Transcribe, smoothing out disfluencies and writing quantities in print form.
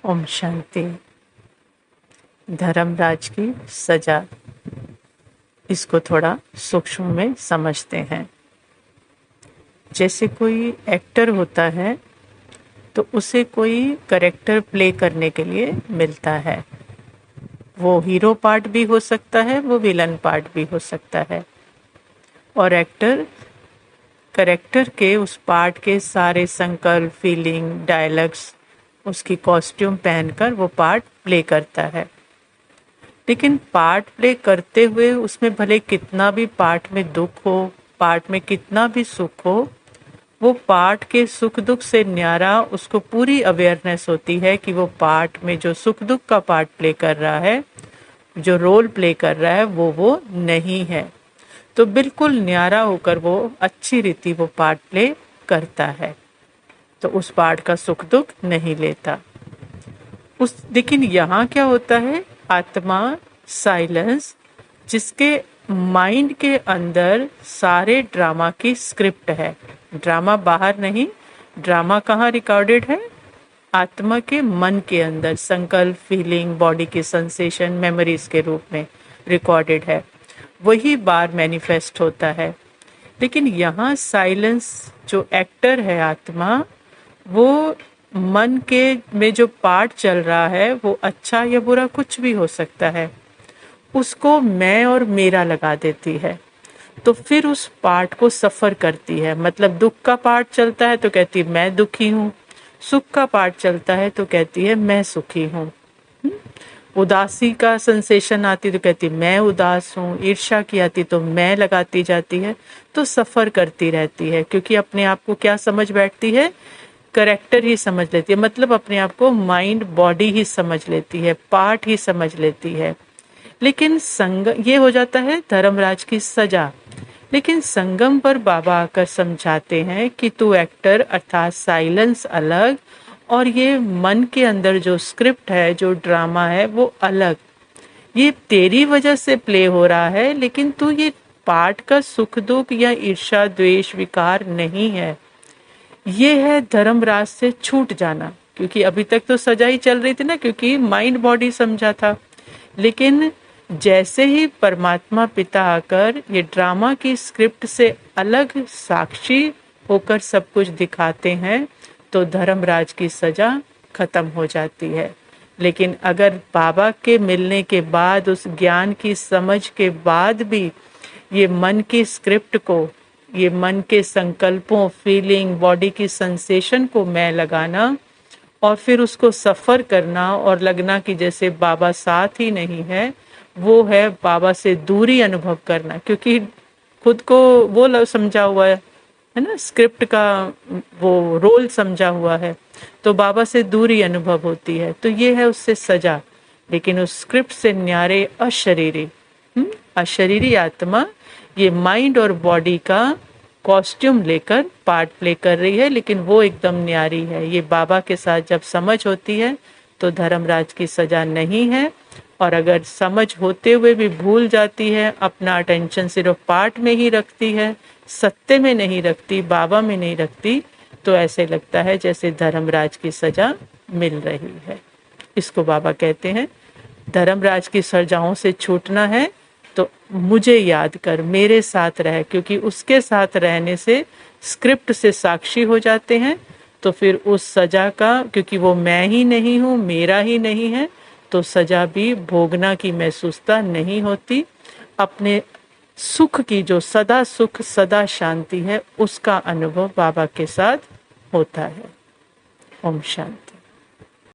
ओम शांति। धर्मराज की सजा, इसको थोड़ा सूक्ष्म में समझते हैं। जैसे कोई एक्टर होता है तो उसे कोई कैरेक्टर प्ले करने के लिए मिलता है। वो हीरो पार्ट भी हो सकता है, वो विलन पार्ट भी हो सकता है। और एक्टर कैरेक्टर के उस पार्ट के सारे संकल्प, फीलिंग, डायलॉग्स, उसकी कॉस्ट्यूम पहनकर वो पार्ट प्ले करता है। लेकिन पार्ट प्ले करते हुए उसमें भले कितना भी पार्ट में दुख हो, पार्ट में कितना भी सुख हो, वो पार्ट के सुख दुख से न्यारा उसको पूरी अवेयरनेस होती है कि वो पार्ट में जो सुख दुख का पार्ट प्ले कर रहा है, जो रोल प्ले कर रहा है, वो नहीं है। तो बिल्कुल न्यारा होकर वो अच्छी रीति वो पार्ट प्ले करता है, तो उस पार्ट का सुख दुख नहीं लेता। लेकिन यहाँ क्या होता है, आत्मा साइलेंस, जिसके माइंड के अंदर सारे ड्रामा की स्क्रिप्ट है। ड्रामा बाहर नहीं, ड्रामा कहाँ रिकॉर्डेड है? आत्मा के मन के अंदर, संकल्प, फीलिंग, बॉडी की सेंसेशन, मेमोरीज के रूप में रिकॉर्डेड है। वही बार मैनिफेस्ट होता है। लेकिन यहाँ साइलेंस, जो एक्टर है आत्मा, वो मन के में जो पार्ट चल रहा है वो अच्छा या बुरा कुछ भी हो सकता है, उसको मैं और मेरा लगा देती है। तो फिर उस पार्ट को सफ़र करती है। मतलब दुख का पार्ट चलता है तो कहती है मैं दुखी हूँ, सुख का पार्ट चलता है तो कहती है मैं सुखी हूँ। उदासी का सेंसेशन आती तो कहती मैं उदास हूँ, ईर्ष्या की आती तो मैं लगाती जाती है। तो सफ़र करती रहती है, क्योंकि अपने आप को क्या समझ बैठती है? करेक्टर ही समझ लेती है। मतलब अपने आप को माइंड बॉडी ही समझ लेती है, पार्ट ही समझ लेती है। लेकिन ये हो जाता है धर्मराज की सजा। लेकिन संगम पर बाबा आकर समझाते हैं कि तू एक्टर अर्थात साइलेंस अलग, और ये मन के अंदर जो स्क्रिप्ट है, जो ड्रामा है, वो अलग। ये तेरी वजह से प्ले हो रहा है, लेकिन तू ये पार्ट का सुख दुख या ईर्ष्या, द्वेष, विकार नहीं है। ये है धर्मराज से छूट जाना। क्योंकि अभी तक तो सजा ही चल रही थी ना, क्योंकि माइंड बॉडी समझा था। लेकिन जैसे ही परमात्मा पिता आकर ये ड्रामा की स्क्रिप्ट से अलग साक्षी होकर सब कुछ दिखाते हैं, तो धर्मराज की सजा खत्म हो जाती है। लेकिन अगर बाबा के मिलने के बाद, उस ज्ञान की समझ के बाद भी ये मन की स्क्रिप्ट को, ये मन के संकल्पों, फीलिंग, बॉडी की सेंसेशन को मैं लगाना और फिर उसको सफ़र करना और लगना कि जैसे बाबा साथ ही नहीं है, वो है बाबा से दूरी अनुभव करना। क्योंकि खुद को वो समझा हुआ है ना, स्क्रिप्ट का वो रोल समझा हुआ है, तो बाबा से दूरी अनुभव होती है। तो ये है उससे सजा। लेकिन उस स्क्रिप्ट से न्यारे अशरीरी आत्मा ये माइंड और बॉडी का कॉस्ट्यूम लेकर पार्ट प्ले कर रही है, लेकिन वो एकदम न्यारी है। ये बाबा के साथ जब समझ होती है तो धर्मराज की सजा नहीं है। और अगर समझ होते हुए भी भूल जाती है, अपना अटेंशन सिर्फ पार्ट में ही रखती है, सत्य में नहीं रखती, बाबा में नहीं रखती, तो ऐसे लगता है जैसे धर्मराज की सजा मिल रही है। इसको बाबा कहते हैं धर्मराज की सजाओं से छूटना है तो मुझे याद कर, मेरे साथ रह। क्योंकि उसके साथ रहने से स्क्रिप्ट से साक्षी हो जाते हैं, तो फिर उस सजा का, क्योंकि वो मैं ही नहीं हूँ, मेरा ही नहीं है, तो सजा भी भोगना की महसूसता नहीं होती। अपने सुख की, जो सदा सुख सदा शांति है, उसका अनुभव बाबा के साथ होता है। ओम शांति।